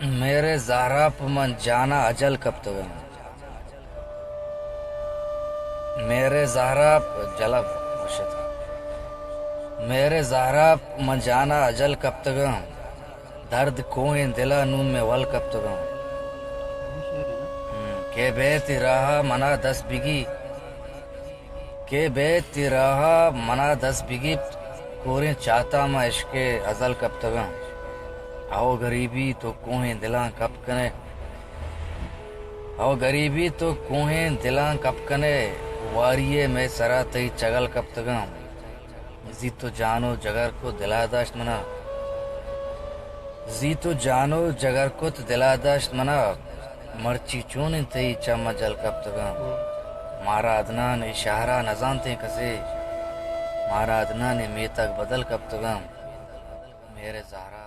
میرے زہرا پہ من جانا اجل کب تک میرے زہرا پہ جلب مرشد میرے زہرا پہ من جانا اجل کب تک درد کوئیں دلا نون میں ول کب تک کہ بیت رہا منا دس بگی کہ بیت رہا منا دس بگی کوریں چاہتا میں عشق ازل کب تک آؤ غریبی تو کوہیں دلاں کب کنے او غریبی تو کوہیں دلاں کب کنے واریے میں سرا تئی چگل کب تگاں زی تو جانو جگر کو دلا داشت منا زی تو جانو جگر کو دلا داشت منا مرچی چون تئی چم جل کب تگاں مارا عدنان اشارہ نہ جانتے کسے مارا عدنان میں تک بدل کب تگاں میرے زہرا